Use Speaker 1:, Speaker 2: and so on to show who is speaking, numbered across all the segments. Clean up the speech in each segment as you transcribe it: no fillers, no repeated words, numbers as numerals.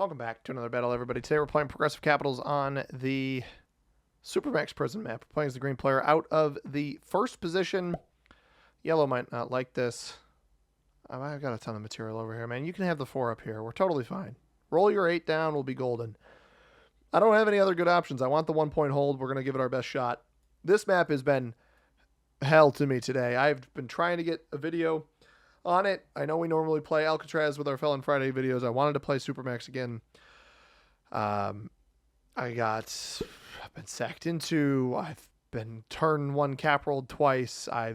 Speaker 1: Welcome back to another battle, everybody. Today we're playing Progressive Capitals on the Supermax Prison map. We're playing as the green player out of the first position. Yellow might not like this. I've got a ton of material over here, man. You can have the 4 up here. We're totally fine. Roll your 8 down. We'll be golden. I don't have any other good options. I want the 1-point hold. We're going to give it our best shot. This map has been hell to me today. I've been trying to get a video on it. I know we normally play Alcatraz with our Felon Friday videos. I wanted to play Supermax again. I've been sacked into. I've been turn 1 cap rolled twice. I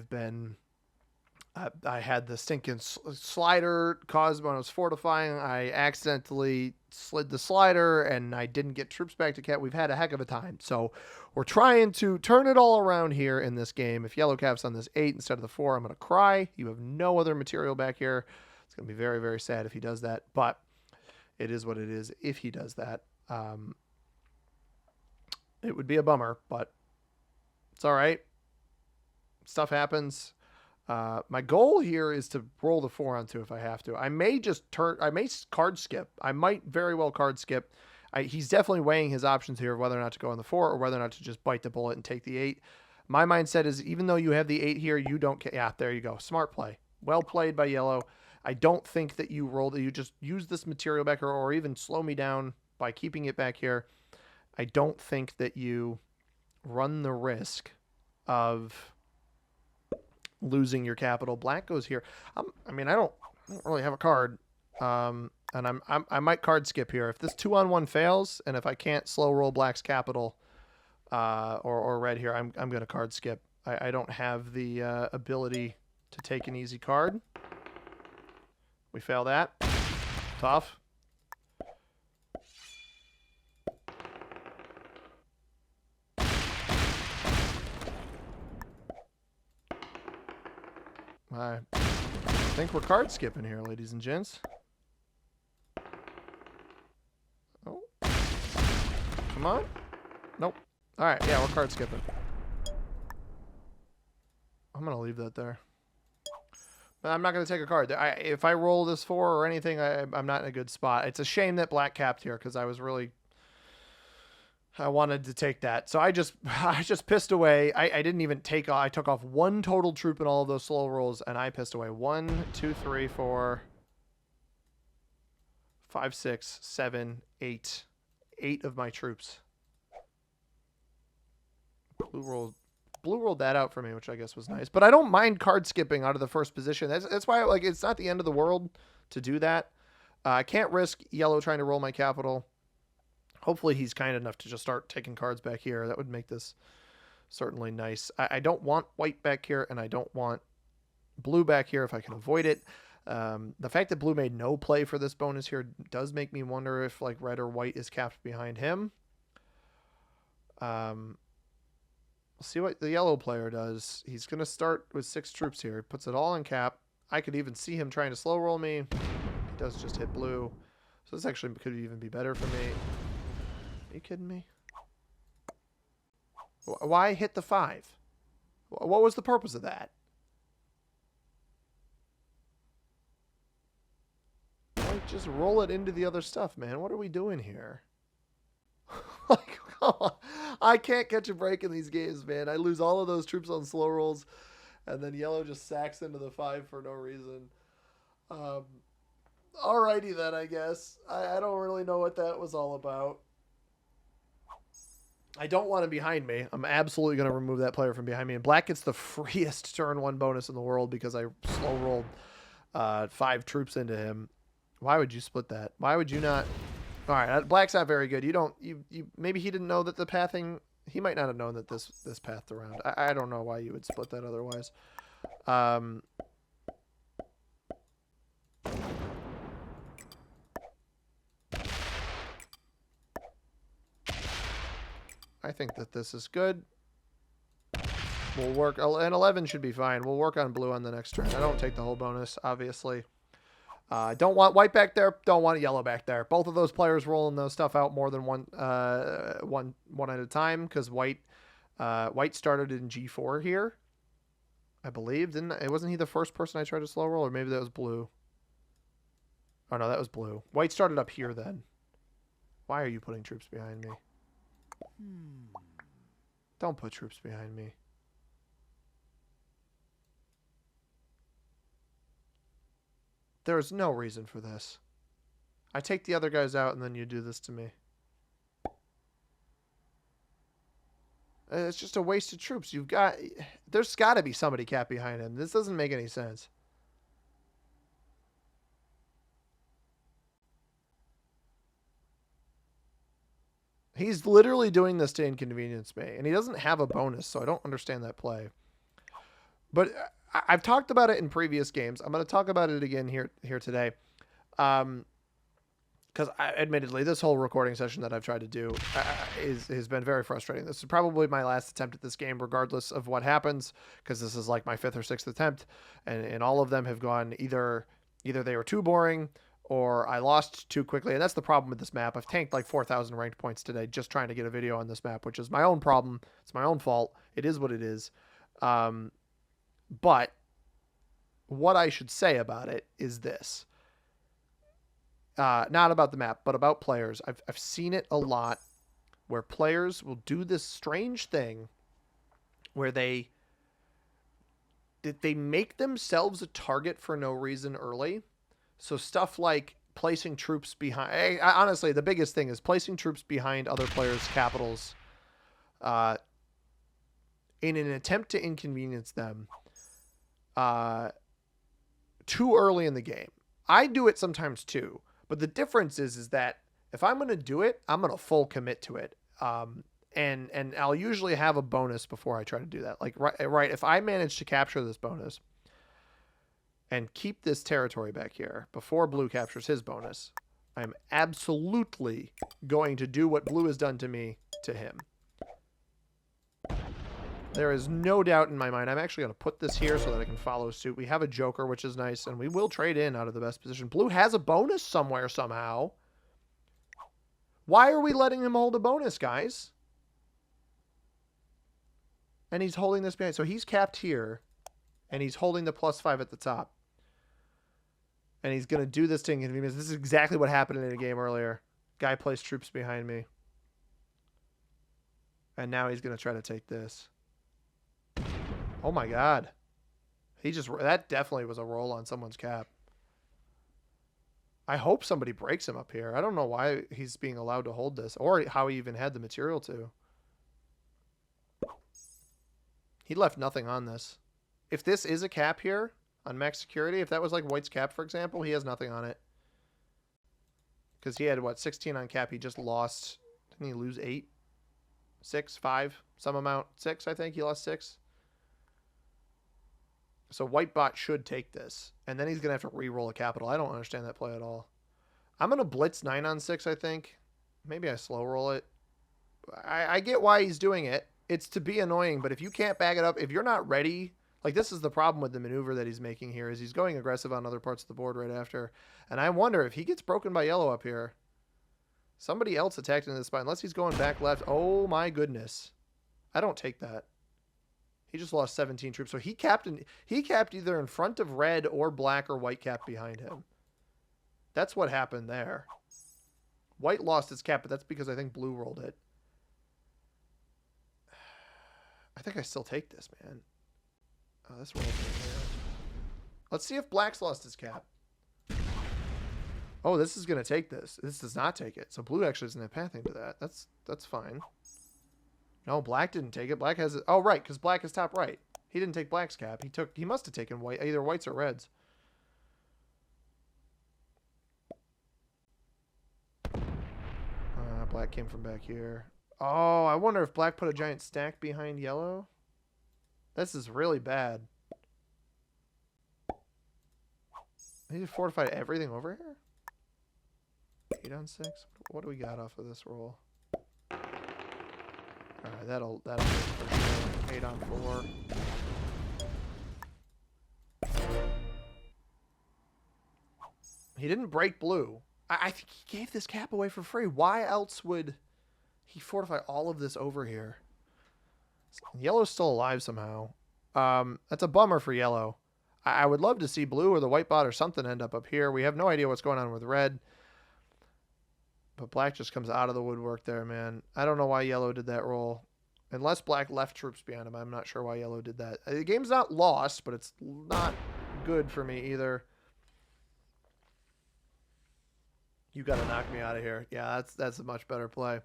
Speaker 1: had the stinking slider caused when I was fortifying. I accidentally slid the slider and I didn't get troops back to cap. We've had a heck of a time. So we're trying to turn it all around here in this game. If yellow caps on this 8 instead of the 4, I'm going to cry. You have no other material back here. It's going to be very, very sad if he does that. But it is what it is if he does that. It would be a bummer, but it's all right. Stuff happens. My goal here is to roll the 4 on 2 if I have to. I may card skip. I might very well card skip. He's definitely weighing his options here of whether or not to go on the 4 or whether or not to just bite the bullet and take the 8. My mindset is even though you have the 8 here, you don't get. Yeah, there you go. Smart play. Well played by yellow. I don't think that you just use this material back here or even slow me down by keeping it back here. I don't think that you run the risk of losing your capital. Black goes here. I don't really have a card, and I might card skip here if this 2-on-1 fails, and if I can't slow roll Black's capital, or red here, I'm gonna card skip. I don't have the ability to take an easy card. We fail that. Tough. I think we're card skipping here, ladies and gents. Oh. Come on. Nope. All right. Yeah, we're card skipping. I'm going to leave that there. But I'm not going to take a card. If I roll this 4 or anything, I'm not in a good spot. It's a shame that Black capped here because I wanted to take that. So I just pissed away. I didn't even take off. I took off 1 total troop in all of those slow rolls, and I pissed away 1, 2, 3, 4, 5, 6, 7, 8. 8 of my troops. Blue rolled that out for me, which I guess was nice. But I don't mind card skipping out of the first position. That's why it's not the end of the world to do that. I can't risk yellow trying to roll my capital. Hopefully he's kind enough to just start taking cards back here. That would make this certainly nice. I don't want white back here, and I don't want blue back here if I can avoid it. The fact that blue made no play for this bonus here does make me wonder if like red or white is capped behind him. We'll see what the yellow player does. He's going to start with 6 troops here. He puts it all in cap. I could even see him trying to slow roll me. He does just hit blue. So this actually could even be better for me. Are you kidding me? Why hit the 5? What was the purpose of that? Like, just roll it into the other stuff, man. What are we doing here? Like, come on. I can't catch a break in these games, man. I lose all of those troops on slow rolls, and then yellow just sacks into the 5 for no reason. Alrighty then, I guess. I don't really know what that was all about. I don't want him behind me. I'm absolutely going to remove that player from behind me. And Black gets the freest turn 1 bonus in the world because I slow rolled 5 troops into him. Why would you split that? Why would you not? All right, Black's not very good. Maybe he didn't know that the pathing. He might not have known that this pathed around. I don't know why you would split that otherwise. I think that this is good. We'll work, and 11 should be fine. We'll work on blue on the next turn. I don't take the whole bonus, obviously. Don't want white back there. Don't want yellow back there. Both of those players rolling those stuff out more than one at a time because white started in G4 here, I believe. Wasn't he the first person I tried to slow roll, or maybe that was blue? Oh no, that was blue. White started up here then. Why are you putting troops behind me? Don't put troops behind me. There's no reason for this. I take the other guys out and then you do this to me. It's just a waste of troops. There's got to be somebody capped behind him. This doesn't make any sense. He's literally doing this to inconvenience me, and he doesn't have a bonus, so I don't understand that play. But I've talked about it in previous games. I'm going to talk about it again here today. Because admittedly, this whole recording session that I've tried to do has been very frustrating. This is probably my last attempt at this game, regardless of what happens, because this is like my 5th or 6th attempt, and all of them have gone either they were too boring or I lost too quickly, and that's the problem with this map. I've tanked like 4,000 ranked points today just trying to get a video on this map, which is my own problem. It's my own fault. It is what it is. But what I should say about it is this. Not about the map, but about players. I've seen it a lot where players will do this strange thing where they make themselves a target for no reason early. So stuff like placing troops behind... honestly, the biggest thing is placing troops behind other players' capitals in an attempt to inconvenience them too early in the game. I do it sometimes too. But the difference is that if I'm going to do it, I'm going to full commit to it. And I'll usually have a bonus before I try to do that. Like, right, if I manage to capture this bonus and keep this territory back here before blue captures his bonus, I'm absolutely going to do what blue has done to me to him. There is no doubt in my mind. I'm actually going to put this here so that I can follow suit. We have a joker, which is nice, and we will trade in out of the best position. Blue has a bonus somewhere somehow. Why are we letting him hold a bonus, guys? And he's holding this behind. So he's capped here, and he's holding the +5 at the top. And he's going to do this to inconvenience. This is exactly what happened in a game earlier. Guy placed troops behind me. And now he's going to try to take this. Oh my god. That definitely was a roll on someone's cap. I hope somebody breaks him up here. I don't know why he's being allowed to hold this, or how he even had the material to. He left nothing on this. If this is a cap here on max security, if that was like White's cap, for example, he has nothing on it. Because he had, what, 16 on cap. He just lost. Didn't he lose 8? 6? 5? Some amount. 6, I think. He lost 6. So White bot should take this. And then he's going to have to re-roll a capital. I don't understand that play at all. I'm going to blitz 9 on 6, I think. Maybe I slow roll it. I get why he's doing it. It's to be annoying, but if you can't back it up, if you're not ready... Like, this is the problem with the maneuver that he's making here, is he's going aggressive on other parts of the board right after. And I wonder if he gets broken by yellow up here. Somebody else attacked into the spot, unless he's going back left. Oh, my goodness. I don't take that. He just lost 17 troops. So he capped either in front of red or black or white cap behind him. That's what happened there. White lost his cap, but that's because I think blue rolled it. I think I still take this, man. Oh, this rolled in here. Let's see if black's lost his cap. Oh, this is going to take this. This does not take it. So blue actually doesn't have pathing to that. That's fine. No, black didn't take it. Black has it. Oh, right, because black is top right. He didn't take black's cap. He must have taken white, either whites or reds. Black came from back here. Oh, I wonder if black put a giant stack behind yellow. This is really bad. He just fortified everything over here? 8 on 6? What do we got off of this roll? Alright, that'll do it for sure. 8 on 4. He didn't break blue. I think he gave this cap away for free. Why else would he fortify all of this over here? Yellow's still alive somehow. That's a bummer for yellow. I would love to see blue or the white bot or something end up here. We have no idea what's going on with red. But black just comes out of the woodwork there, man. I don't know why yellow did that roll. Unless black left troops behind him, I'm not sure why yellow did that. The game's not lost, but it's not good for me either. You got to knock me out of here. Yeah, that's a much better play.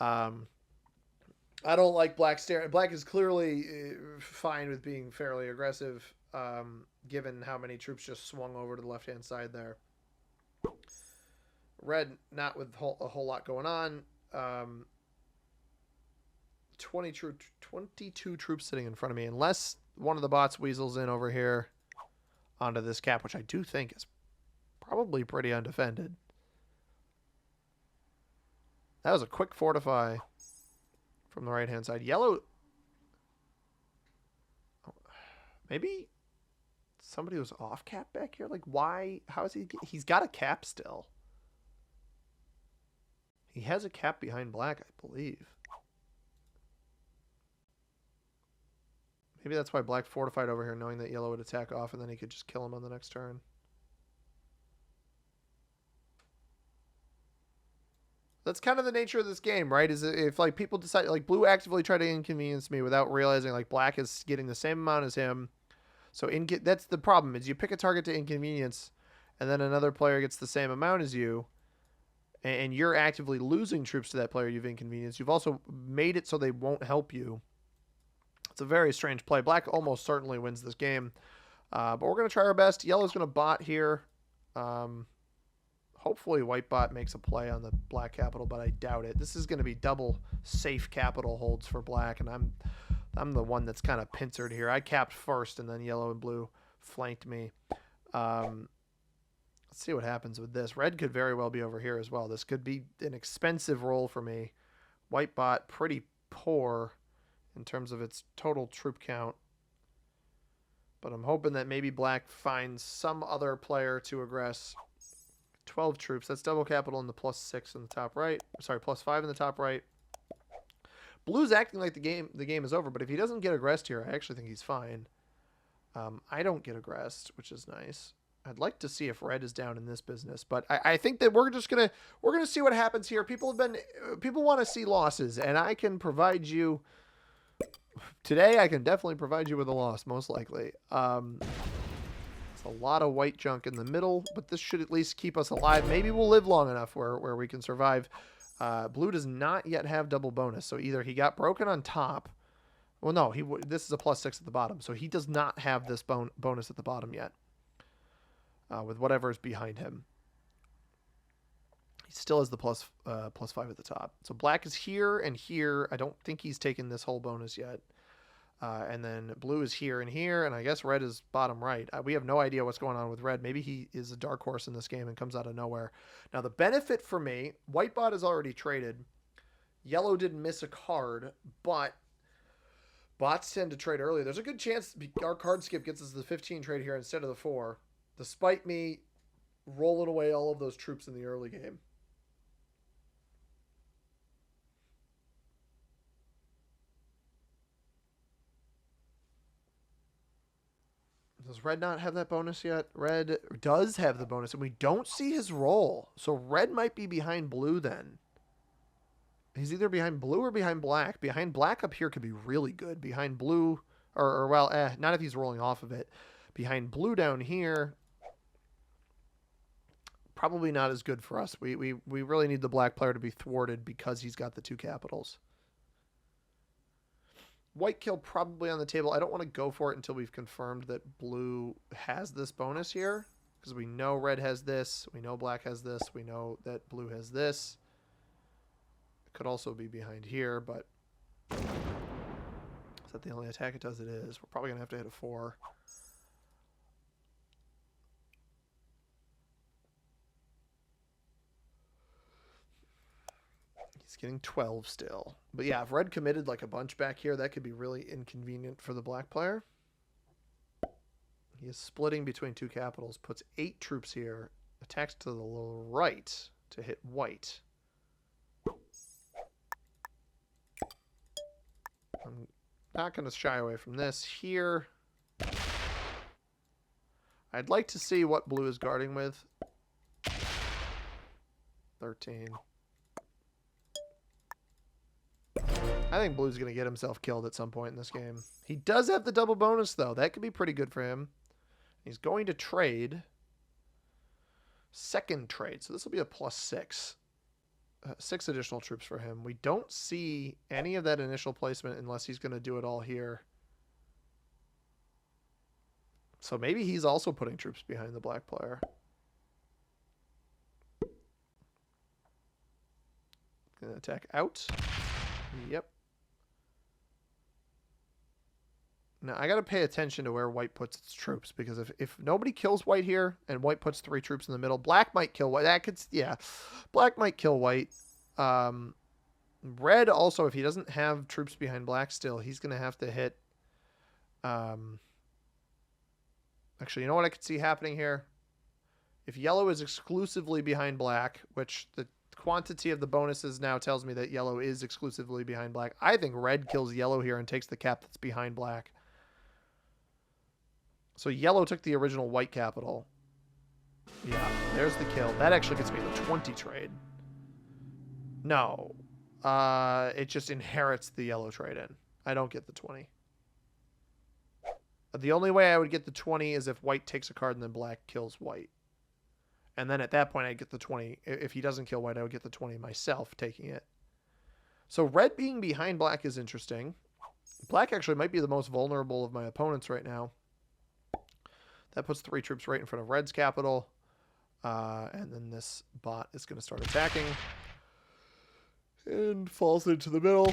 Speaker 1: I don't like black staring. Black is clearly fine with being fairly aggressive, given how many troops just swung over to the left-hand side there. Red, not with a whole lot going on. 22 troops sitting in front of me, unless one of the bots weasels in over here onto this cap, which I do think is probably pretty undefended. That was a quick fortify from the right-hand side. Yellow... Maybe somebody was off cap back here? Like, why? How is he... He's got a cap still. He has a cap behind black, I believe. Maybe that's why black fortified over here, knowing that yellow would attack off, and then he could just kill him on the next turn. That's kind of the nature of this game, right? Is if like people decide, like blue actively try to inconvenience me without realizing like black is getting the same amount as him. So that's the problem, is you pick a target to inconvenience, and then another player gets the same amount as you, and you're actively losing troops to that player you've inconvenienced. You've also made it so they won't help you. It's a very strange play. Black almost certainly wins this game, but we're going to try our best. Yellow's going to bot here. Hopefully white bot makes a play on the black capital, but I doubt it. This is going to be double safe capital holds for black, and I'm the one that's kind of pincered here. I capped first, and then yellow and blue flanked me. Let's see what happens with this. Red could very well be over here as well. This could be an expensive roll for me. White bot, pretty poor in terms of its total troop count. But I'm hoping that maybe black finds some other player to aggress. 12 troops. That's double capital in the +6 in the top right. Sorry, +5 in the top right. Blue's acting like the game is over, but if he doesn't get aggressed here, I actually think he's fine. I don't get aggressed, which is nice. I'd like to see if red is down in this business, but I think that we're gonna see what happens here. People want to see losses, and I can provide you today. I can definitely provide you with a loss, most likely. A lot of white junk in the middle, but this should at least keep us alive. Maybe we'll live long enough where we can survive. Blue does not yet have double bonus, so either he got broken on top. Well, no, this is a +6 at the bottom, so he does not have this bonus at the bottom yet. With whatever is behind him, he still has the +5 at the top. So black is here and here. I don't think he's taken this whole bonus yet. And then blue is here and here, and I guess red is bottom right. We have no idea what's going on with red. Maybe he is a dark horse in this game and comes out of nowhere. Now, the benefit for me, white bot is already traded. Yellow didn't miss a card, but bots tend to trade early. There's a good chance our card skip gets us the 15 trade here instead of the 4, despite me rolling away all of those troops in the early game. Does red not have that bonus yet? Red does have the bonus, and we don't see his roll. So red might be behind blue then. He's either behind blue or behind black. Behind black up here could be really good. Behind blue, not if he's rolling off of it. Behind blue down here, probably not as good for us. We really need the black player to be thwarted because he's got the 2 capitals. White kill probably on the table. I don't want to go for it until we've confirmed that blue has this bonus here, because we know red has this. We know black has this. We know that blue has this. It could also be behind here, but is that the only attack it does? It is. We're probably going to have to hit a 4. He's getting 12 still. But yeah, if red committed like a bunch back here, that could be really inconvenient for the black player. He is splitting between 2 capitals, puts 8 troops here, attacks to the right to hit white. I'm not going to shy away from this here. I'd like to see what blue is guarding with. 13. I think blue's going to get himself killed at some point in this game. He does have the double bonus, though. That could be pretty good for him. He's going to trade. Second trade. So this will be a +6. 6 additional troops for him. We don't see any of that initial placement unless he's going to do it all here. So maybe he's also putting troops behind the black player. Gonna attack out. Yep. Now I gotta pay attention to where white puts its troops, because if nobody kills white here and white puts 3 troops in the middle, black might kill white. That could, yeah, black might kill white. Red also, if he doesn't have troops behind black still, he's gonna have to hit. Actually, you know what I could see happening here? If yellow is exclusively behind black, which the quantity of the bonuses now tells me that yellow is exclusively behind black, I think red kills yellow here and takes the cap that's behind black. So yellow took the original white capital. Yeah, there's the kill. That actually gets me the 20 trade. No. It just inherits the yellow trade in. I don't get the 20. The only way I would get the 20 is if white takes a card and then black kills white. And then at that point, I'd get the 20. If he doesn't kill white, I would get the 20 myself taking it. So red being behind black is interesting. Black actually might be the most vulnerable of my opponents right now. That puts 3 troops right in front of red's capital. And then this bot is going to start attacking. And falls into the middle.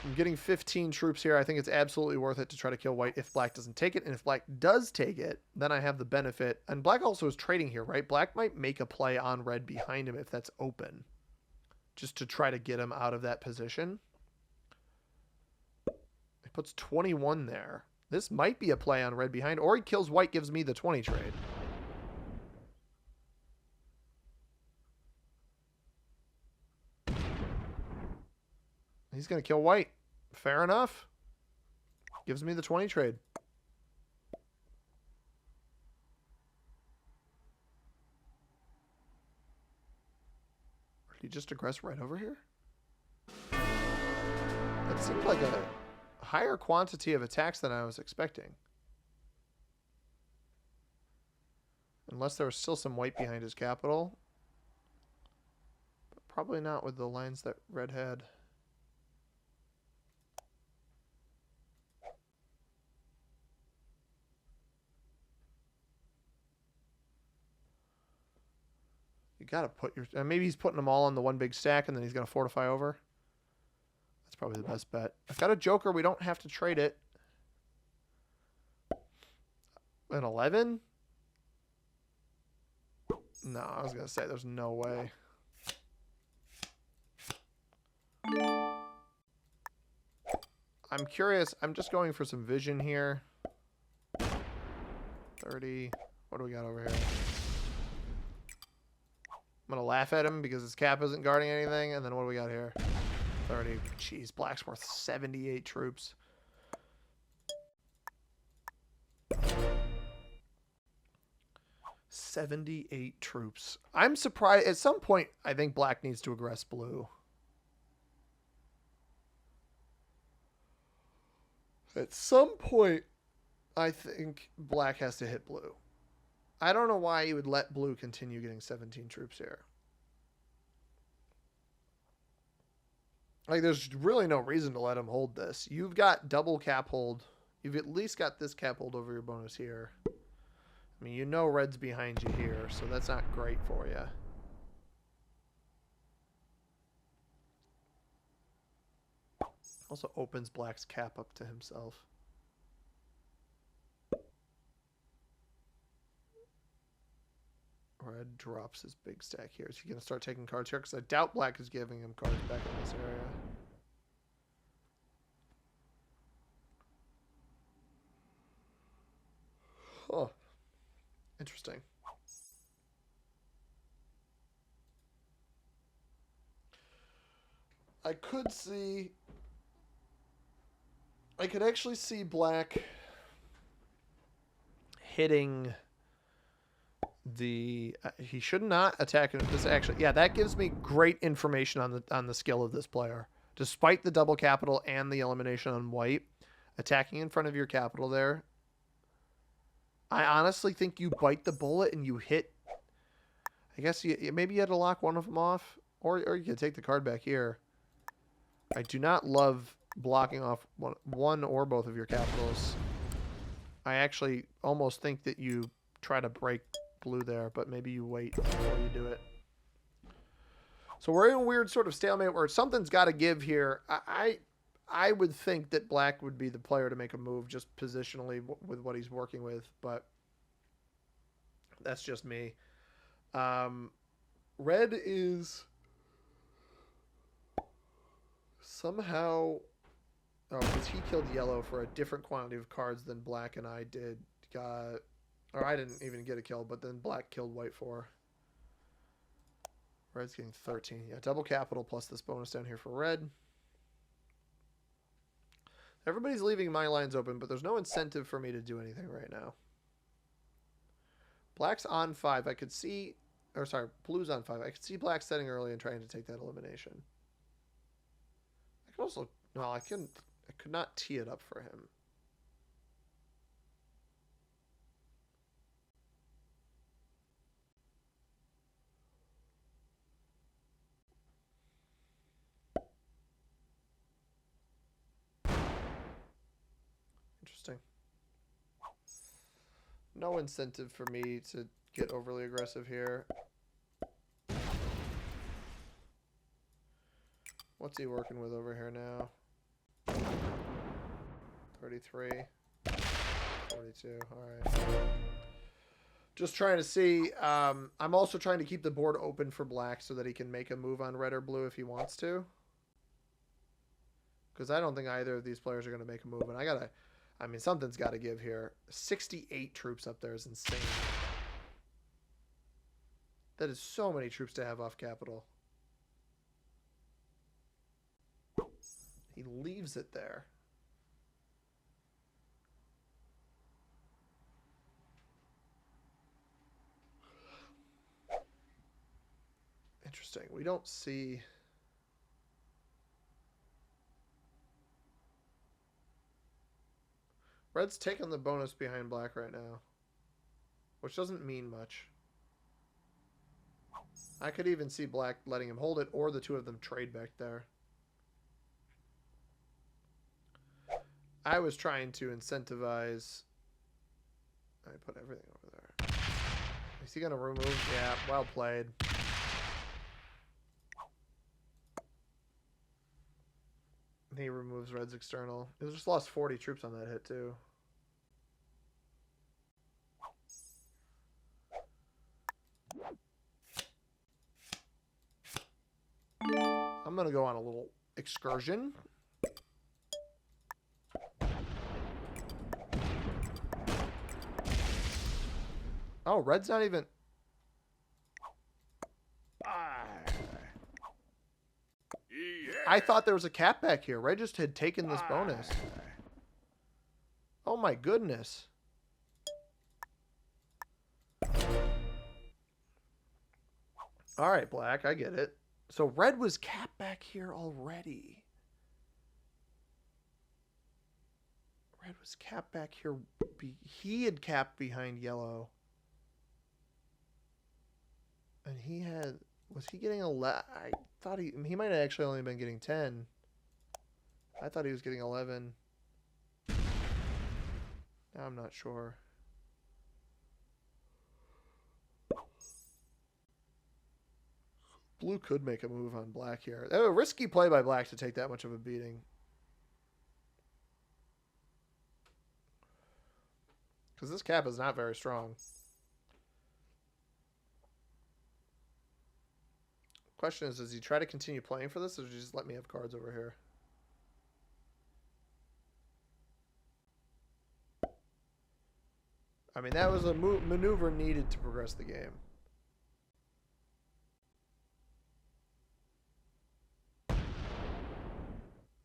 Speaker 1: I'm getting 15 troops here. I think it's absolutely worth it to try to kill white if black doesn't take it. And if black does take it, then I have the benefit. And black also is trading here, right? Black might make a play on red behind him if that's open, just to try to get him out of that position. He puts 21 there. This might be a play on red behind, or he kills white, gives me the 20 trade. He's going to kill white. Fair enough. Gives me the 20 trade. Or did he just aggress right over here? That seemed like a higher quantity of attacks than I was expecting. Unless there was still some white behind his capital. But probably not with the lines that red had. You gotta put your... maybe he's putting them all on the one big stack and then he's gonna fortify over. That's probably the best bet. I've got a joker. We don't have to trade it. An 11? No, I was gonna say there's no way. I'm curious. I'm just going for some vision here. 30. What do we got over here? I'm going to laugh at him because his cap isn't guarding anything. And then what do we got here? 30. Jeez, black's worth 78 troops. $78 troops. I'm surprised. At some point, I think black needs to aggress blue. At some point, I think black has to hit blue. I don't know why you would let blue continue getting 17 troops here. Like, there's really no reason to let him hold this. You've got double cap hold. You've at least got this cap hold over your bonus here. I mean, you know red's behind you here, so that's not great for you. Also opens black's cap up to himself. Red drops his big stack here. Is he going to start taking cards here? Because I doubt black is giving him cards back in this area. Oh, interesting. I could actually see black hitting He should not attack in this action. Yeah, that gives me great information on the skill of this player. Despite the double capital and the elimination on white, attacking in front of your capital there, I honestly think you bite the bullet and you hit. I guess maybe you had to lock one of them off, or you could take the card back here. I do not love blocking off one or both of your capitals. I actually almost think that you try to break blue there, but maybe you wait before you do it. So we're in a weird sort of stalemate where something's got to give here. I would think that black would be the player to make a move just positionally with what he's working with, but that's just me. Red is somehow... Oh, because he killed yellow for a different quantity of cards than black and I did. Or I didn't even get a kill, but then black killed white for. Red's getting 13. Yeah, double capital plus this bonus down here for red. Everybody's leaving my lines open, but there's no incentive for me to do anything right now. Black's on 5. I could see... Or sorry, blue's on 5. I could see black setting early and trying to take that elimination. I could also... No, I could not tee it up for him. Interesting. No incentive for me to get overly aggressive here. What's he working with over here now? 33. 42. Alright. Just trying to see. I'm also trying to keep the board open for black so that he can make a move on red or blue if he wants to. Because I don't think either of these players are going to make a move. And I mean, something's got to give here. 68 troops up there is insane. That is so many troops to have off capital. He leaves it there. Interesting. We don't see... Red's taking the bonus behind black right now, which doesn't mean much. I could even see black letting him hold it or the two of them trade back there. I was trying to incentivize... I put everything over there. Is he going to remove? Yeah, well played. He removes red's external. He just lost 40 troops on that hit, too. I'm going to go on a little excursion. Oh, red's not even... I thought there was a cap back here. Red just had taken this bonus. Oh my goodness. All right, black, I get it. So red was capped back here already. Red was capped back here. He had capped behind yellow. And he had... Was he getting 11? I thought he might have actually only been getting 10. I thought he was getting 11. Now I'm not sure. Blue could make a move on black here. A risky play by black to take that much of a beating. Because this cap is not very strong. Question is, does he try to continue playing for this, or does he just let me have cards over here? I mean, that was a maneuver needed to progress the game.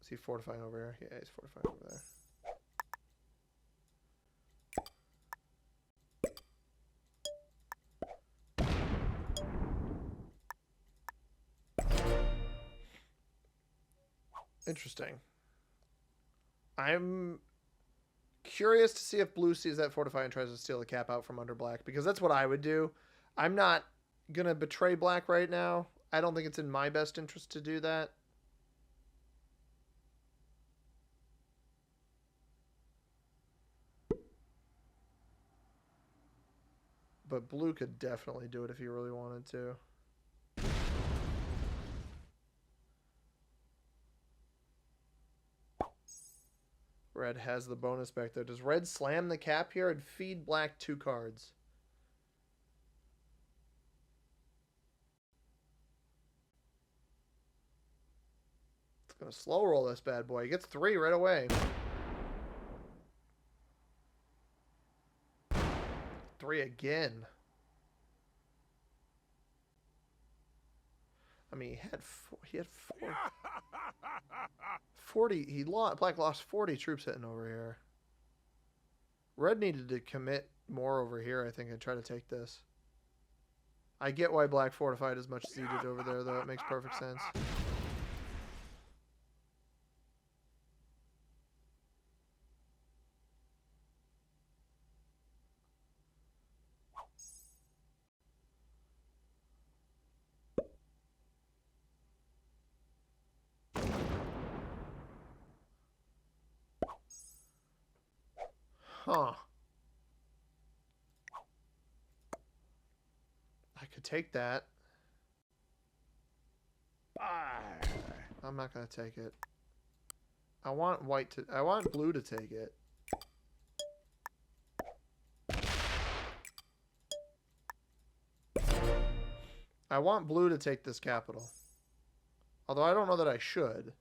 Speaker 1: Is he fortifying over here? Yeah, he's fortifying over there. Interesting. I'm curious to see if blue sees that fortify and tries to steal the cap out from under black, because that's what I would do. I'm not going to betray black right now. I don't think it's in my best interest to do that. But blue could definitely do it if he really wanted to. Red has the bonus back there. Does red slam the cap here and feed black 2 cards? It's going to slow roll this bad boy. He gets 3 right away. 3 again. I mean, he had 40. Black lost 40 troops hitting over here. Red needed to commit more over here, I think, and try to take this. I get why black fortified as much as he did over there, though. It makes perfect sense. Huh. I could take that. I'm not going to take it. I want blue to take it. I want blue to take this capital. Although I don't know that I should.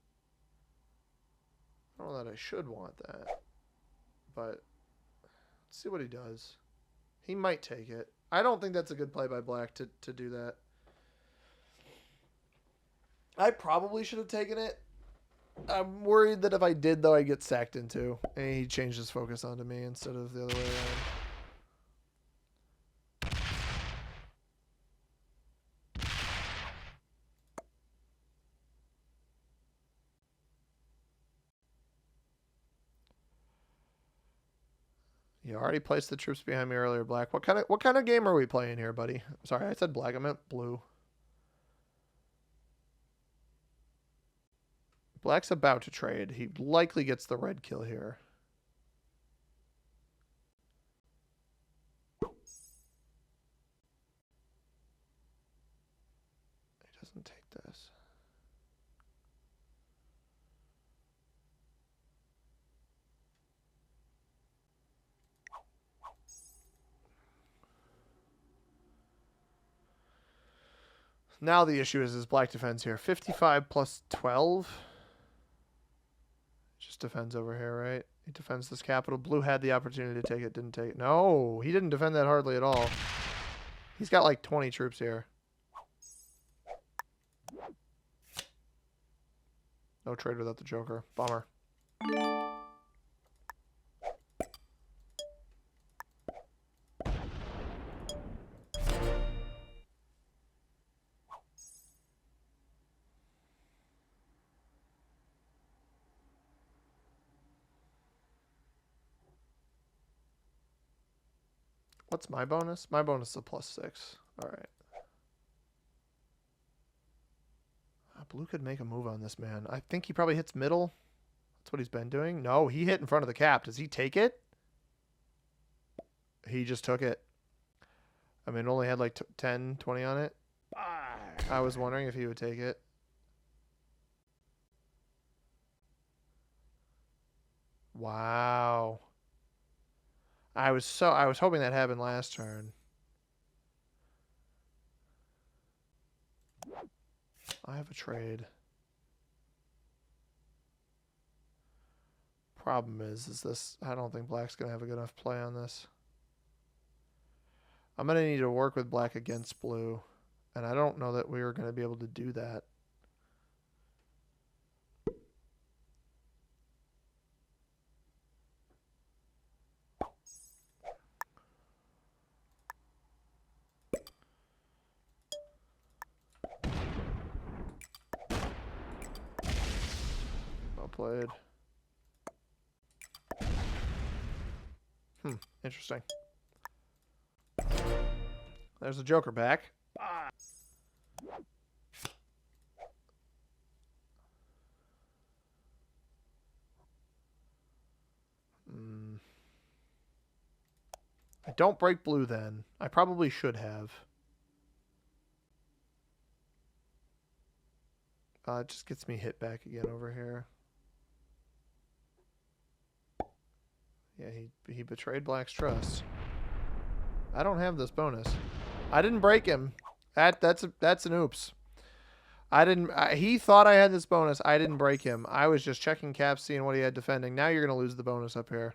Speaker 1: I don't know that I should want that. But let's see what he does. He might take it. I don't think that's a good play by black to do that. I probably should have taken it. I'm worried that if I did, though, I'd get sacked into. And he changed his focus onto me instead of the other way around. You already placed the troops behind me earlier, black. What kind of game are we playing here, buddy? Sorry, I said black. I meant blue. Black's about to trade. He likely gets the red kill here. He doesn't take this. Now the issue is black defends here. 55 plus 12. Just defends over here, right? He defends this capital. Blue had the opportunity to take it, didn't take it. No, he didn't defend that hardly at all. He's got like 20 troops here. No trade without the Joker. Bummer. What's my bonus? My bonus is a +6. All right. Blue could make a move on this, man. I think he probably hits middle. That's what he's been doing. No, he hit in front of the cap. Does he take it? He just took it. I mean, it only had like 10, 20 on it. I was wondering if he would take it. Wow. I was hoping that happened last turn. I have a trade. Problem is this, I don't think black's going to have a good enough play on this. I'm going to need to work with black against blue. And I don't know that we were going to be able to do that. played. Interesting. There's the Joker back. I don't break blue then. I probably should have. It just gets me hit back again over here. Yeah, he betrayed Black's trust. I don't have this bonus. I didn't break him. That's an oops. I didn't. He thought I had this bonus. I didn't break him. I was just checking caps, seeing what he had defending. Now you're gonna lose the bonus up here.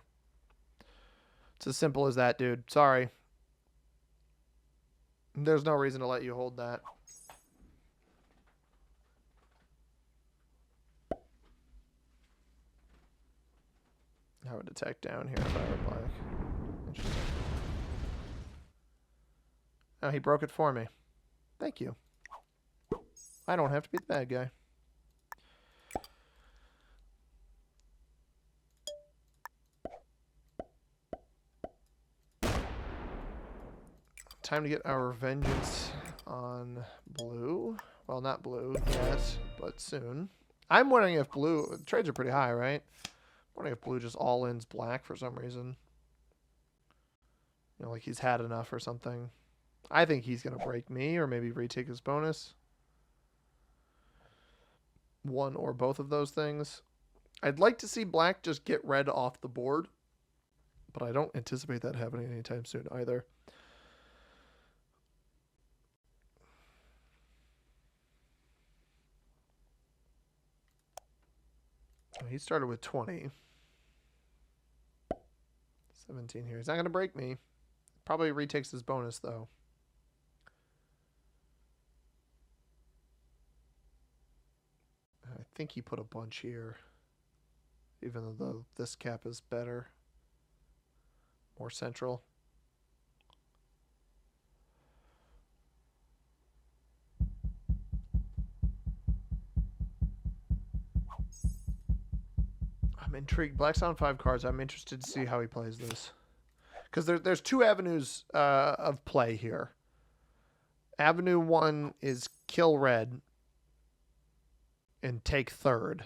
Speaker 1: It's as simple as that, dude. Sorry. There's no reason to let you hold that. I would attack down here if I were Black. Interesting. Oh, he broke it for me. Thank you. I don't have to be the bad guy. Time to get our vengeance on blue. Well, not blue yet, but soon. I'm wondering if blue... Trades are pretty high, right? I'm wondering if blue just all-ins Black for some reason. You know, like he's had enough or something. I think he's going to break me or maybe retake his bonus. One or both of those things. I'd like to see Black just get red off the board, but I don't anticipate that happening anytime soon either. He started with 20. 17 here. He's not going to break me. Probably retakes his bonus, though. I think he put a bunch here. Even though this cap is better. More central. I'm intrigued. Black's on 5 cards. I'm interested to see how he plays this. Because there's 2 avenues of play here. Avenue 1 is kill red and take third.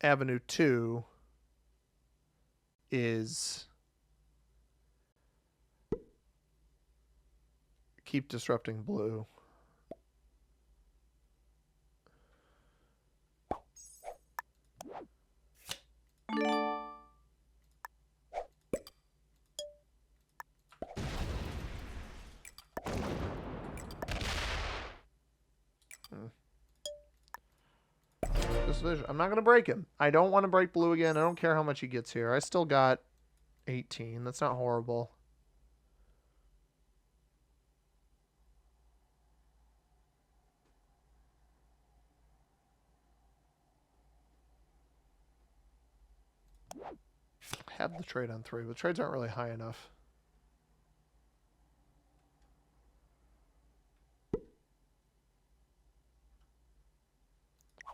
Speaker 1: Avenue 2 is keep disrupting blue. I'm not going to break him. I don't want to break blue again. I don't care how much he gets here. I still got 18. That's not horrible. I have the trade on 3, but trades aren't really high enough.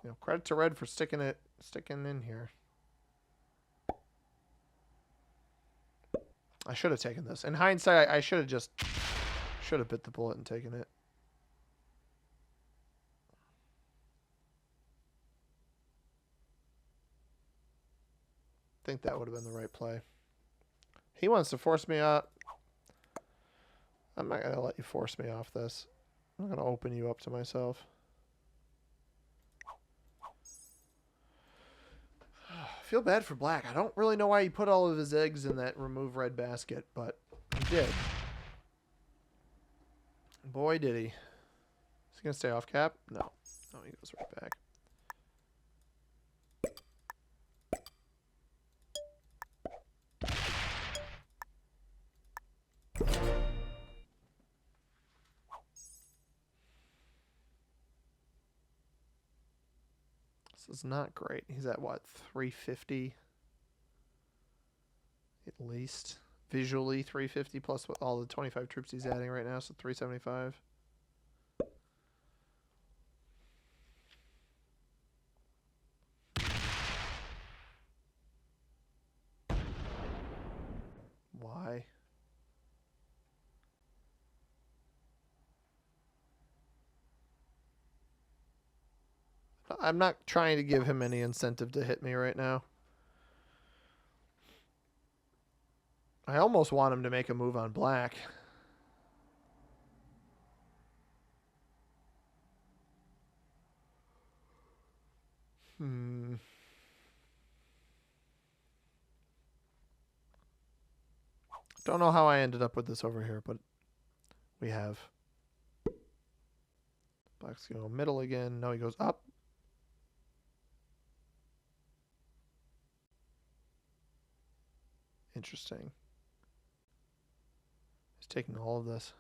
Speaker 1: You know, credit to red for sticking in here. I should have taken this. In hindsight, I should have bit the bullet and taken it. I think that would have been the right play. He wants to force me up. I'm not going to let you force me off this. I'm going to open you up to myself. I feel bad for Black. I don't really know why he put all of his eggs in that remove red basket, but he did. Boy, did he. Is he going to stay off cap? No. No, he goes right back. This is not great. He's at what, 350 at least. Visually 350 plus what, all the 25 troops he's adding right now, so 375. I'm not trying to give him any incentive to hit me right now. I almost want him to make a move on black. Don't know how I ended up with this over here, but we have. Black's going to go middle again. No, he goes up. Interesting. He's taking all of this.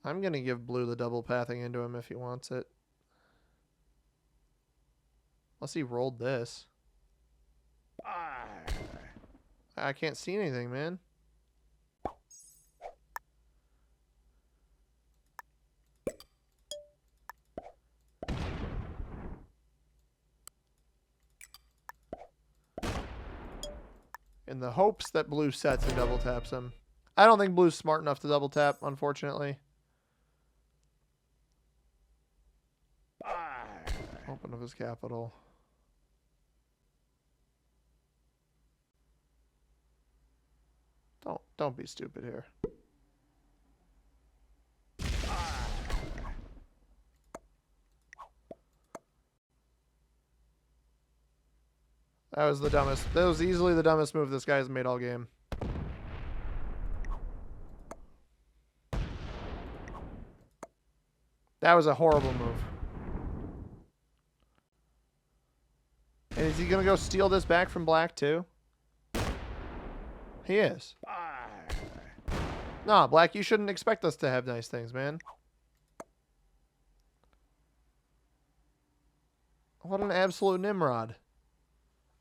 Speaker 1: I'm going to give blue the double pathing into him if he wants it. Unless he rolled this. I can't see anything, man. In the hopes that blue sets and double taps him. I don't think blue's smart enough to double tap, unfortunately. Open up his capital. Don't be stupid here. That was the dumbest. That was easily the dumbest move this guy's made all game. That was a horrible move. And is he going to go steal this back from black too? He is. Nah, black, you shouldn't expect us to have nice things, man. What an absolute Nimrod.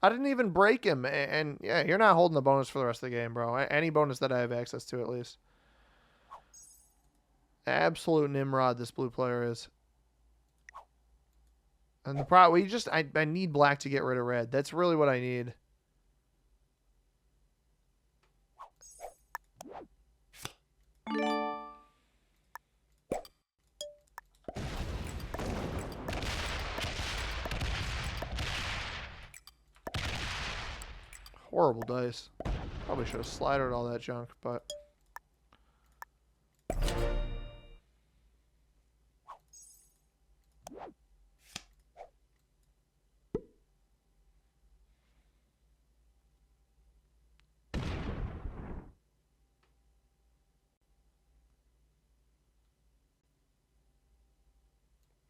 Speaker 1: I didn't even break him, and yeah, you're not holding the bonus for the rest of the game, bro. Any bonus that I have access to, at least. Absolute Nimrod this blue player is. And the problem, I need black to get rid of red. That's really what I need. Horrible dice. Probably should have slidered all that junk, but...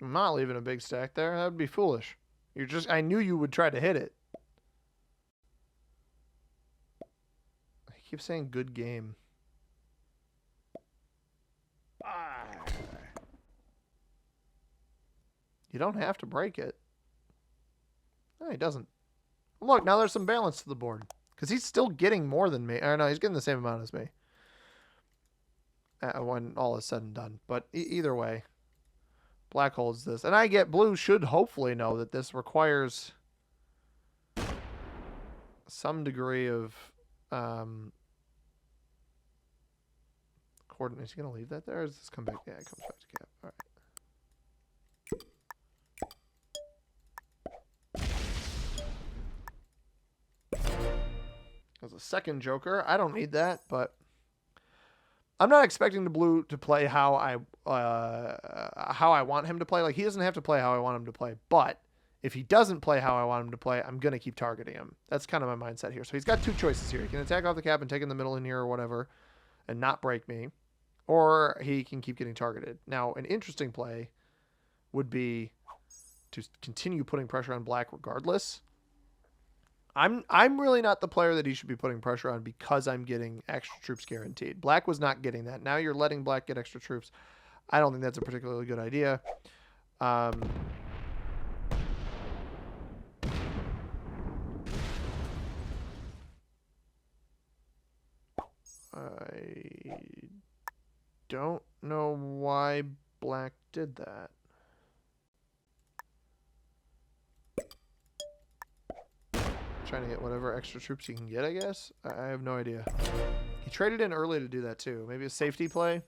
Speaker 1: I'm not leaving a big stack there. That would be foolish. I knew you would try to hit it. I keep saying good game. You don't have to break it. No, he doesn't. Look, now there's some balance to the board. Because he's still getting more than me. Or no, he's getting the same amount as me. When all is said and done. But either way, black holds this. And I get blue should hopefully know that this requires some degree of coordinate. Is he going to leave that there? Or does this come back? Yeah, it comes back to cap. All right. As a second joker, I don't need that, but I'm not expecting the blue to play how I want him to play. Like, he doesn't have to play how I want him to play, but if he doesn't play how I want him to play, I'm going to keep targeting him. That's kind of my mindset here. So he's got two choices here. He can attack off the cap and take in the middle in here or whatever and not break me, or he can keep getting targeted. Now, an interesting play would be to continue putting pressure on black regardless. I'm really not the player that he should be putting pressure on because I'm getting extra troops guaranteed. Black was not getting that. Now you're letting black get extra troops. I don't think that's a particularly good idea. I don't know why black did that. Trying to get whatever extra troops he can get, I guess. I have no idea. He traded in early to do that too. Maybe a safety play.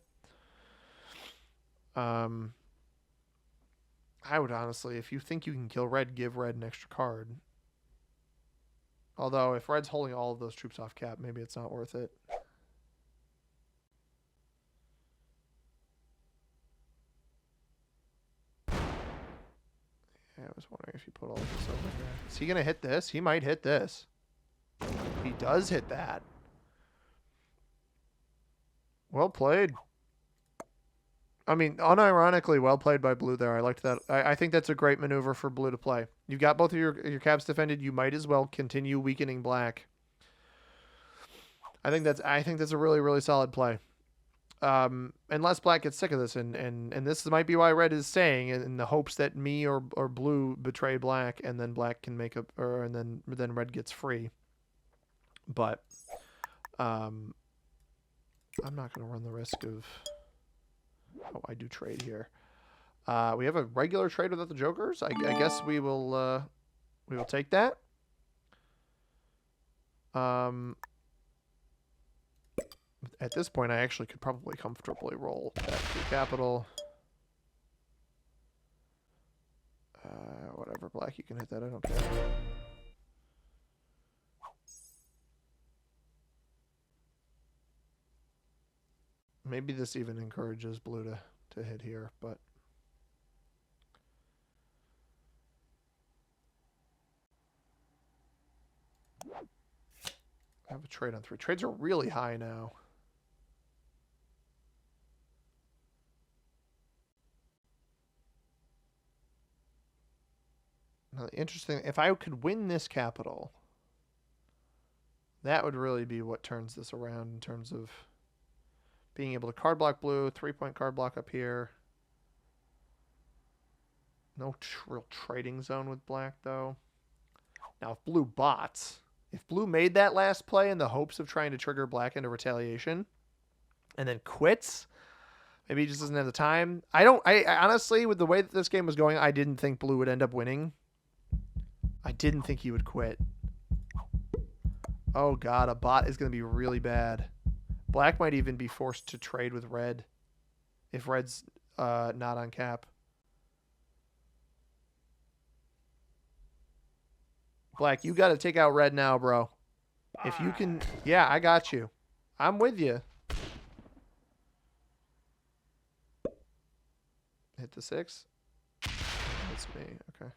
Speaker 1: I would honestly, if you think you can kill red, give red an extra card. Although, if red's holding all of those troops off cap, maybe it's not worth it. Yeah, I was wondering if you put all of this over here. Is he going to hit this? He might hit this. He does hit that. Well played. I mean, unironically, well played by blue there. I liked that. I think that's a great maneuver for blue to play. You've got both of your caps defended. You might as well continue weakening black. I think that's a really, really solid play. Unless black gets sick of this, and this might be why red is staying in the hopes that me or blue betray black, and then black can make up, and then red gets free. But I'm not going to run the risk of. Oh, I do trade here. We have a regular trade without the jokers. I guess we will take that. At this point, I actually could probably comfortably roll back to capital. Whatever, black, you can hit that. I don't care. Maybe this even encourages blue to hit here, but... I have a trade on 3. Trades are really high now. Now, interesting, if I could win this capital, that would really be what turns this around in terms of being able to card block blue, 3-point card block up here. No real trading zone with black, though. Now, if blue bots, if blue made that last play in the hopes of trying to trigger black into retaliation and then quits, maybe he just doesn't have the time. I honestly, with the way that this game was going, I didn't think blue would end up winning. I didn't think he would quit. Oh, God, a bot is going to be really bad. Black might even be forced to trade with red if red's not on cap. Black, you got to take out red now, bro. If you can... Yeah, I got you. I'm with you. Hit the 6. That's me. Okay.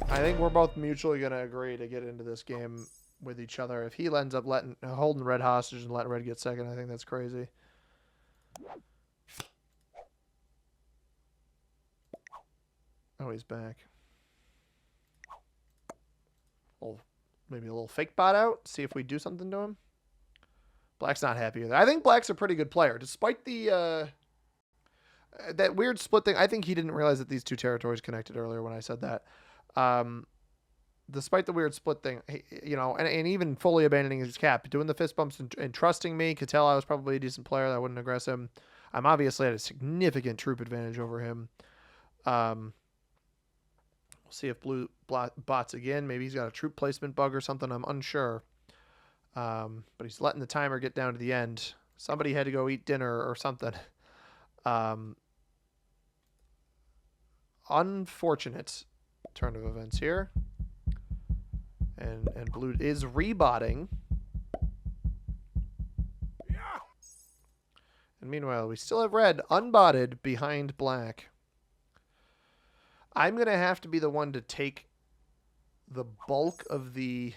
Speaker 1: I think we're both mutually going to agree to get into this game with each other. If he ends up holding red hostage and letting red get second, I think that's crazy. Oh, he's back. Maybe a little fake bot out. See if we do something to him. Black's not happy with it. I think Black's a pretty good player. Despite the that weird split thing, I think he didn't realize that these two territories connected earlier when I said that. Despite the weird split thing, and even fully abandoning his cap, doing the fist bumps and trusting me, could tell I was probably a decent player. That I wouldn't aggress him. I'm obviously at a significant troop advantage over him. We'll see if blue bots again. Maybe he's got a troop placement bug or something. I'm unsure. But he's letting the timer get down to the end. Somebody had to go eat dinner or something. Unfortunate turn of events here. And blue is rebotting. And meanwhile, we still have red unbotted behind black. I'm going to have to be the one to take the bulk of the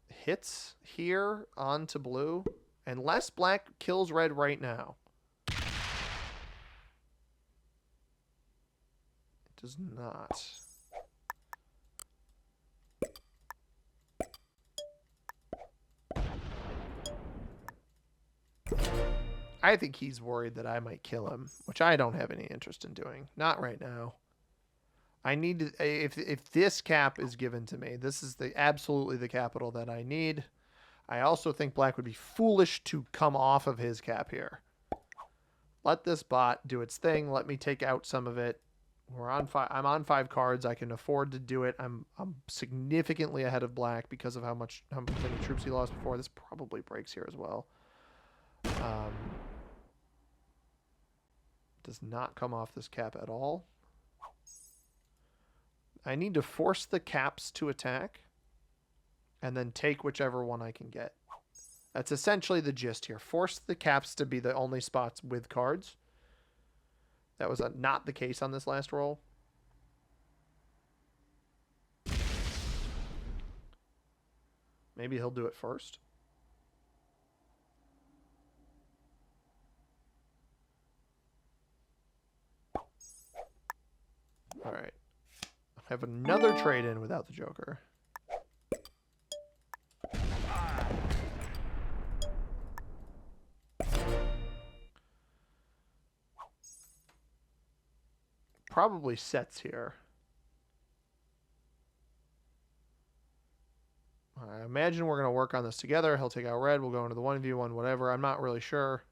Speaker 1: hits here onto blue. Unless black kills red right now. It does not. I think he's worried that I might kill him, which I don't have any interest in doing. Not right now. I need to, if this cap is given to me, this is absolutely the capital that I need. I also think black would be foolish to come off of his cap here. Let this bot do its thing. Let me take out some of it. We're on 5. I'm on 5 cards. I can afford to do it. I'm significantly ahead of black because of how many troops he lost before. This probably breaks here as well. Does not come off this cap at all. I need to force the caps to attack and then take whichever one I can get. That's essentially the gist here. Force the caps to be the only spots with cards. That was not the case on this last roll. Maybe he'll do it first. All right. I have another trade in without the Joker. Probably sets here. I imagine we're going to work on this together. He'll take out red. We'll go into the 1v1, whatever. I'm not really sure.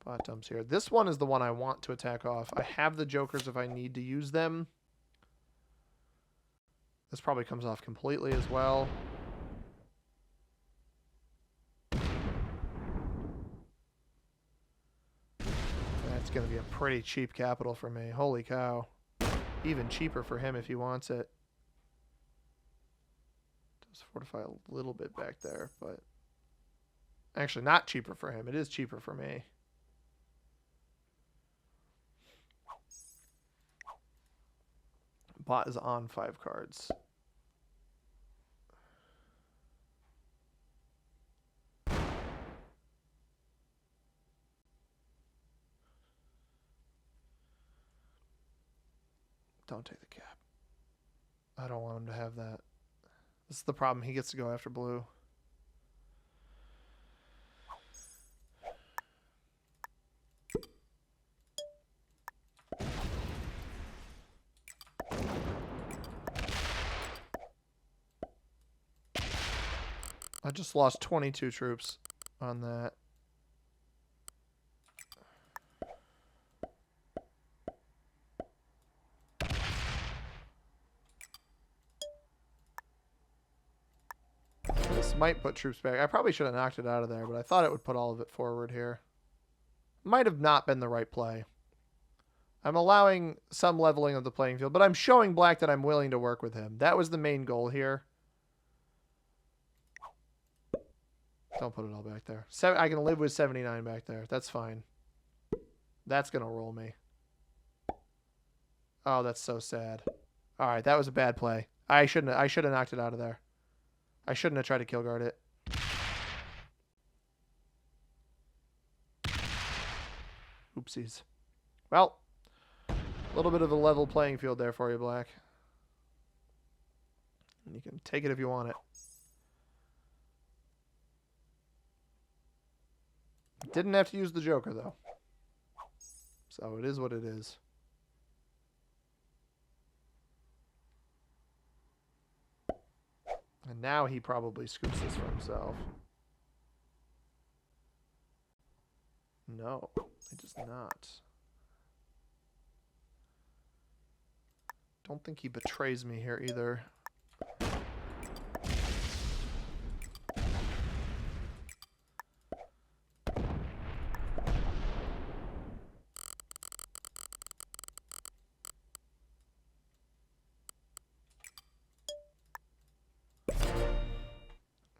Speaker 1: Bottoms here. This one is the one I want to attack off. I have the Jokers if I need to use them. This probably comes off completely as well. That's going to be a pretty cheap capital for me. Holy cow. Even cheaper for him if he wants it. Does fortify a little bit back there, but actually not cheaper for him. It is cheaper for me. Bot is on 5 cards. Don't take the cap. I don't want him to have that. This is the problem. He gets to go after blue. I just lost 22 troops on that. This might put troops back. I probably should have knocked it out of there, but I thought it would put all of it forward here. Might have not been the right play. I'm allowing some leveling of the playing field, but I'm showing black that I'm willing to work with him. That was the main goal here. Don't put it all back there. I can live with 79 back there. That's fine. That's going to roll me. Oh, that's so sad. All right, that was a bad play. I should have knocked it out of there. I shouldn't have tried to kill guard it. Oopsies. Well, a little bit of a level playing field there for you, black. And you can take it if you want it. Didn't have to use the Joker, though. So it is what it is. And now he probably scoops this for himself. No, he does not. Don't think he betrays me here either.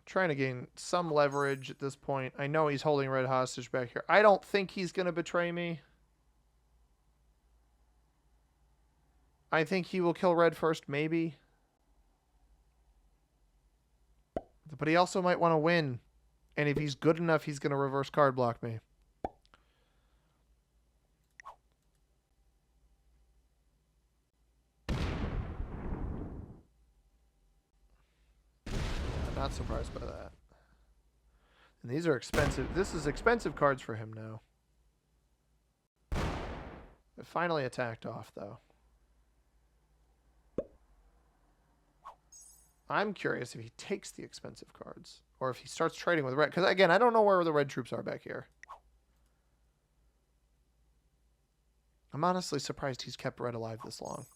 Speaker 1: Trying to gain some leverage at this point. I know he's holding red hostage back here. I don't think he's going to betray me. I think he will kill red first, maybe. But he also might want to win. And if he's good enough, he's going to reverse card block me. Not surprised by that. And these are expensive. This is expensive cards for him now. It finally attacked off, though. I'm curious if he takes the expensive cards or if he starts trading with red. Because, again, I don't know where the red troops are back here. I'm honestly surprised he's kept red alive this long.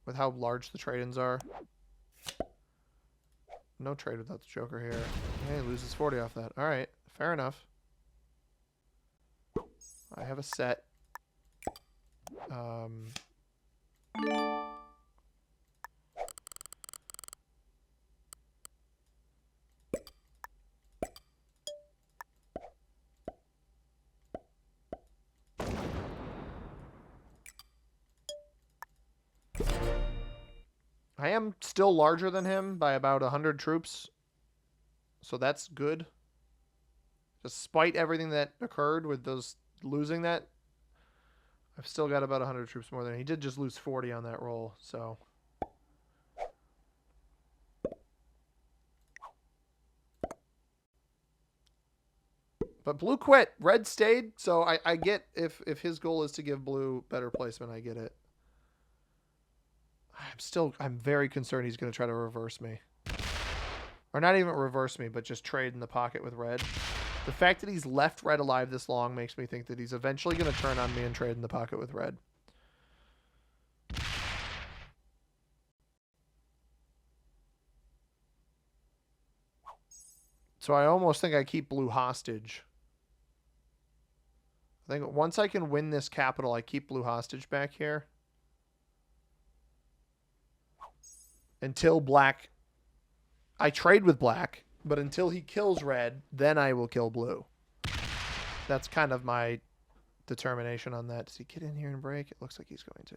Speaker 1: With how large the trade-ins are. No trade without the Joker here. Hey, he loses 40 off that. Alright, fair enough. I have a set. I am still larger than him by about 100 troops. So that's good. Despite everything that occurred with those losing that, I've still got about 100 troops more than he did. Just lose 40 on that roll, so. But blue quit. Red stayed, so I get if his goal is to give blue better placement, I get it. I'm very concerned he's going to try to reverse me. Or not even reverse me, but just trade in the pocket with red. The fact that he's left red alive this long makes me think that he's eventually going to turn on me and trade in the pocket with red. So I almost think I keep blue hostage. I think once I can win this capital, I keep blue hostage back here. Until black... I trade with black, but until he kills red, then I will kill blue. That's kind of my determination on that. Does he get in here and break? It looks like he's going to.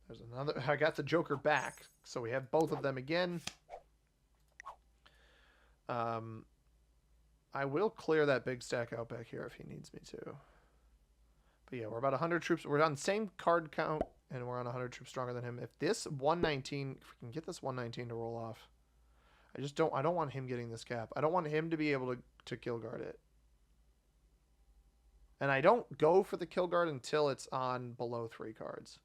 Speaker 1: There's another. I got the Joker back, so we have both of them again. I will clear that big stack out back here if he needs me to. But yeah, we're about 100 troops. We're on the same card count, and we're on 100 troops stronger than him. If this 119, if we can get this 119 to roll off, I don't want him getting this cap. I don't want him to be able to kill guard it. And I don't go for the kill guard until it's on below 3 cards.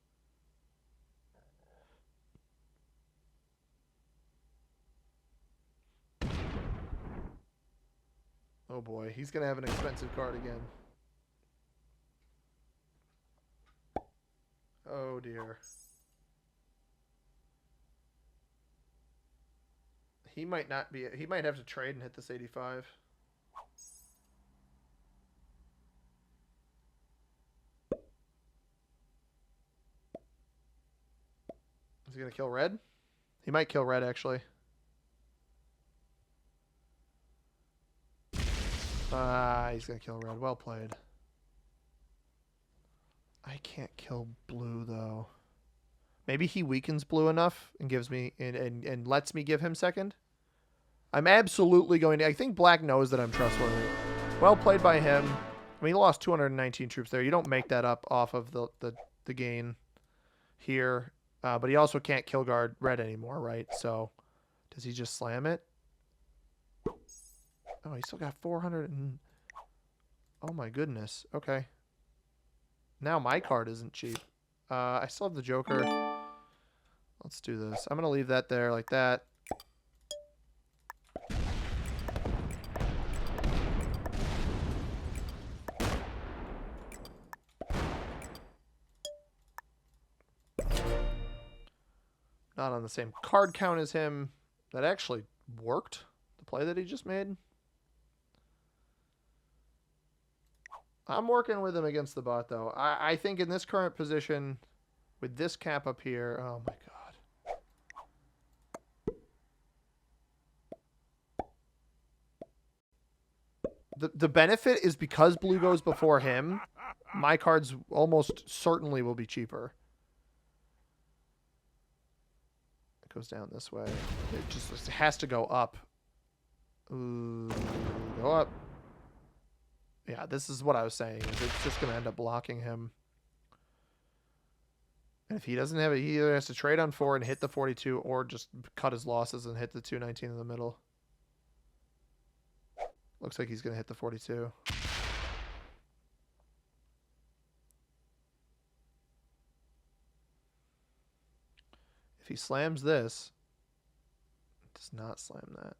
Speaker 1: Oh boy, he's going to have an expensive card again. Oh dear. He might not be... He might have to trade and hit this 85. Is he going to kill red? He might kill red, actually. He's going to kill red. Well played. I can't kill blue, though. Maybe he weakens blue enough and gives me and lets me give him second. I'm absolutely going to... I think black knows that I'm trustworthy. Well played by him. I mean, he lost 219 troops there. You don't make that up off of the gain here. But he also can't kill guard red anymore, right? So does he just slam it? Oh, he still got 400 and... Oh my goodness. Okay. Now my card isn't cheap. I still have the Joker. Let's do this. I'm going to leave that there like that. Not on the same card count as him. That actually worked. The play that he just made. I'm working with him against the bot, though. I think in this current position, with this cap up here... Oh, my God. The benefit is because blue goes before him, my cards almost certainly will be cheaper. It goes down this way. It has to go up. Ooh, go up. Yeah, this is what I was saying. It's just going to end up blocking him. And if he doesn't have it, he either has to trade on 4 and hit the 42 or just cut his losses and hit the 219 in the middle. Looks like he's going to hit the 42. he slams this, it does not slam that.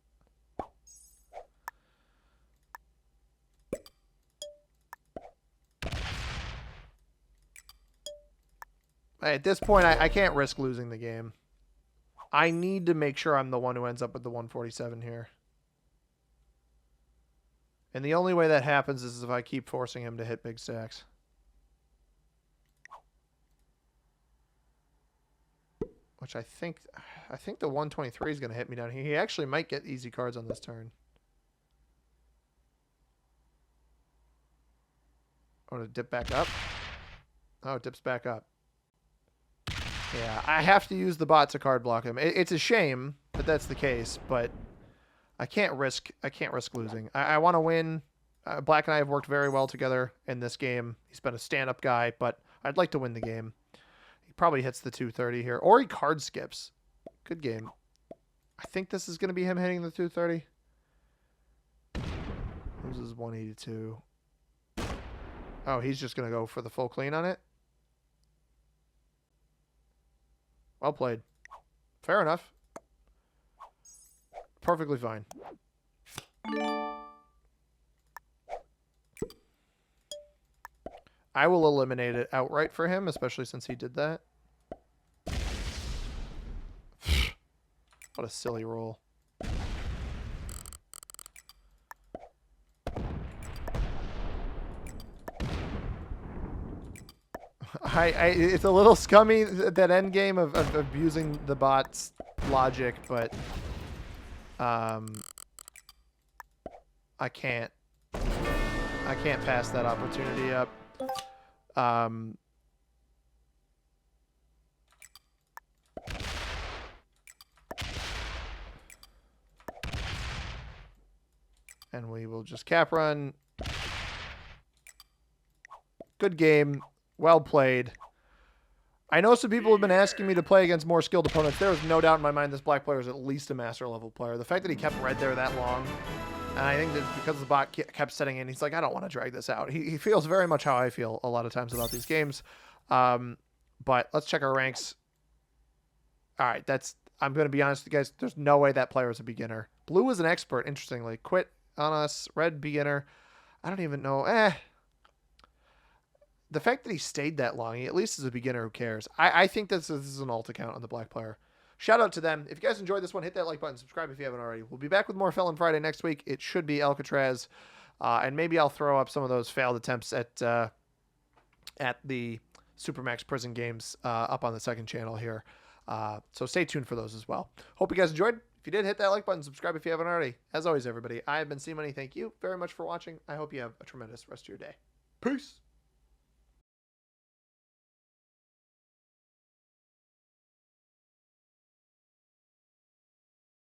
Speaker 1: At this point, I can't risk losing the game. I need to make sure I'm the one who ends up with the 147 here. And the only way that happens is if I keep forcing him to hit big stacks. Which I think the 123 is going to hit me down here. He actually might get easy cards on this turn. I'm going to dip back up. Oh, it dips back up. Yeah, I have to use the bot to card block him. It's a shame that that's the case, but I can't risk losing. I want to win. Black and I have worked very well together in this game. He's been a stand-up guy, but I'd like to win the game. He probably hits the 230 here, or he card skips. Good game. I think this is going to be him hitting the 230. Loses 182. Oh, he's just going to go for the full clean on it. Well played. Fair enough. Perfectly fine. I will eliminate it outright for him, especially since he did that. What a silly roll. It's a little scummy, that end game of abusing the bot's logic, but I can't pass that opportunity up. And we will just cap run. Good game. Well played. I know some people have been asking me to play against more skilled opponents. There is no doubt in my mind this black player is at least a master level player. The fact that he kept red there that long, and I think that because the bot kept setting in, he's like, I don't want to drag this out. He feels very much how I feel a lot of times about these games. But let's check our ranks. All right, I'm going to be honest with you guys. There's no way that player is a beginner. Blue is an expert, interestingly. Quit on us. Red, beginner. I don't even know. The fact that he stayed that long, he at least is a beginner who cares. I think this is an alt account on the black player. Shout out to them. If you guys enjoyed this one, hit that like button. Subscribe if you haven't already. We'll be back with more Felon Friday next week. It should be Alcatraz. And maybe I'll throw up some of those failed attempts at the Supermax Prison games up on the second channel here. So stay tuned for those as well. Hope you guys enjoyed. If you did, hit that like button. Subscribe if you haven't already. As always, everybody, I have been C-Money. Thank you very much for watching. I hope you have a tremendous rest of your day. Peace.